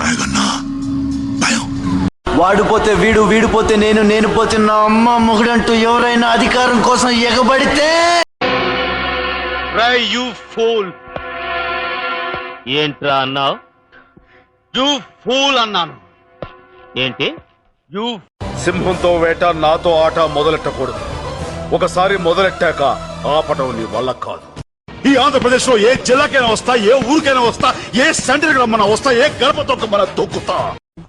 నాయకన్నా భయం. వాడిపోతే వీడు, వీడిపోతే నేను, నేను పోతే నా అమ్మ మొగుడంటూ ఎవరైనా అధికారం కోసం ఎగబడితే యూ ఫూల్. ఏంట్రా అన్నావు? యూ ఫూల్ అన్నాను. ఏంటి? యూ సింహంతో వేట నాతో ఆట మొదలెట్టకూడదు. ఒకసారి మొదలెట్టాక ఆపటం నీ వల్ల కాదు. ఈ ఆంధ్రప్రదేశ్ లో ఏ జిల్లాకైనా వస్తా, ఏ ఊరికైనా వస్తా, ఏ సెంటర్ మన వస్తా, ఏ గడప తొక్క మన తొక్కుతా.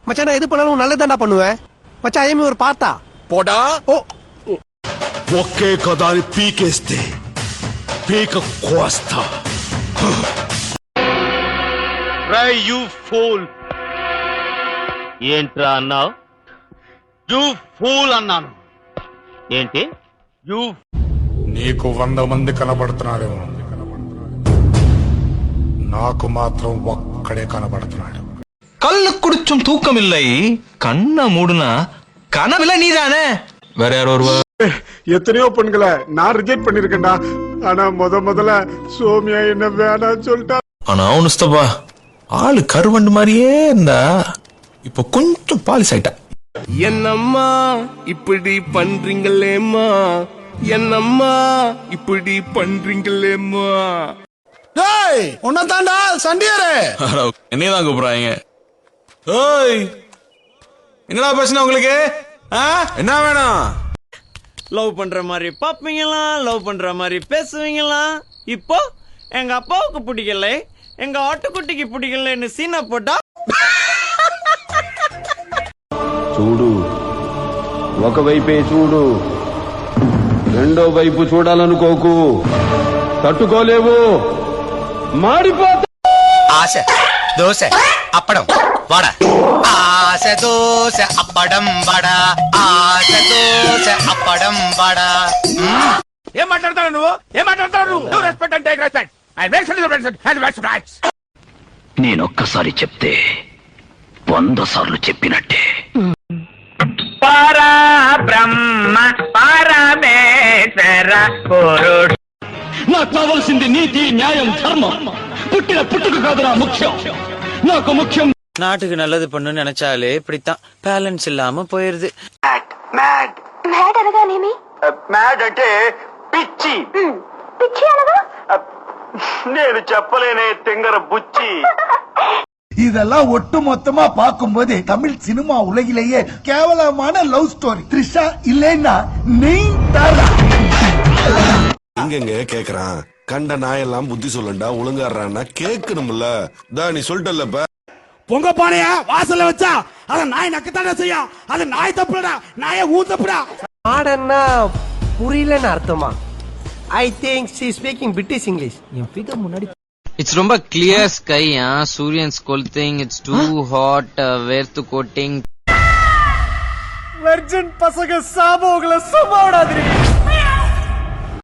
மச்சான் நான் எது பண்ணாலும் நல்லதாண்டா பண்ணுவேன் மச்சான் ஐஎம் ஒரு பார்த்தா పోడా ఒకే కదా అని పీకేస్తే పీక కోస్తా. You fool. ఏంట్రా అన్నావు? యూ ఫూల్ అన్నాను. ఏంటి? యూ నీకు 100 మంది కనబడుతున్నారేమో, నాకు మాత్రం ఒక్కడే కనబడుతున్నాడు. கல்லு குடிச்சும் தூக்கம் இல்லை, கண்ண மூடுனா கனவில்லை நீதானே, வேற யாரோ ஒருவா. எத்தனையோ பெண்களை நான் ரிஜெக்ட் பண்ணிருக்கேன்டா. ஆனா முதல்ல சோமியா என்ன வேணாம் சொல்லிட்டா. ஆனா உனுஸ்தபா ஆளு கருவண்டு மாதிரியே இருந்தா இப்போ கொஞ்சம் பாலிஸ் ஆயிட்டா. என்னம்மா இப்படி பண்றீங்களேம்மா, என்னம்மா இப்படி பண்றீங்களேம்மா. உன்னதாண்டா சண்டியாரே. என்னதான் கூப்பிடுறாங்க? ஓய், என்னடா பிரச்சனை உங்களுக்கு? என்ன வேணும்? லவ் பண்ற மாதிரி பாப்பீங்களா, லவ் பண்ற மாதிரி பேசுவீங்களா? இப்போ எங்க அப்பாவுக்கு பிடிக்கல, எங்க ஆட்டுக்குட்டிக்கு பிடிக்கலன்னு சீனா போட்டா. చూడు, ఒకవైపే చూడు, రెండో వైపు చూడాలనుకోకు, తట్టుకోలేవు, మాడిపోతా. ఆశ దోశ అప్పడం వడ, ఆశ దోశ అప్పడం వడ, ఆశ దోశ అప్పడం వడ. ఏం మాట్లాడతావు నువ్వు? ఏం మాట్లాడతావు నువ్వు? Do respect and take respect. I make respect and respect. నేనొక్కసారి చెప్తే 100 సార్లు చెప్పినట్టే. బ్రహ్మ పరమేశ్వర పురుష. నాకు కావాల్సింది నీతి, న్యాయం, ధర్మం. పుట్టిన పుట్టుక కాదురా ముఖ్యం, నాకు ముఖ్యం. நாட்டுக்கு நல்லது பண்ணு நினைச்சாலே இப்படித்தான், பேலன்ஸ் இல்லாம போயிருது. మ్యాడ్ అనగానేమి? మ్యాడ్ అంటే పిచ్చి. పిచ్చి అనగా? నేను చెప్పలేనే తింగర బుచ్చి. இதெல்லாம் ஒட்டு மொத்தமா பார்க்கும்போது தமிழ் சினிமா உலகிலேயே கேவலமான லவ் ஸ்டோரி. த்ரிஷா இல்லைன்னா நீ தாரா. எங்கெங்க கேக்குறான்? கண்ட நாயெல்லாம் புத்தி சொல்லண்டா, ஒழுங்காடுறான்னா கேட்கணும்ல. நீ சொல்லிட்டல்லப்ப. பொங்க பானைய வாசல்ல வச்சா அத நாய் நக்கத்தானே செய்யும். அது நாய் தப்புடா, நாய ஊ தப்புடா. ஆடன்னா புரியலன்னு அர்த்தமா? I think she speaking British English. என் ஃபிகர் முன்னாடி இட்ஸ் ரொம்ப கிளியர் ஸ்கை. சூரியன்ஸ் கொளுத்திங், இட்ஸ் டூ ஹாட், வேர்த்து கோட்டிங். வெர்ஜின் பசங்க சாபோகளை சும்மா விடாதீங்க.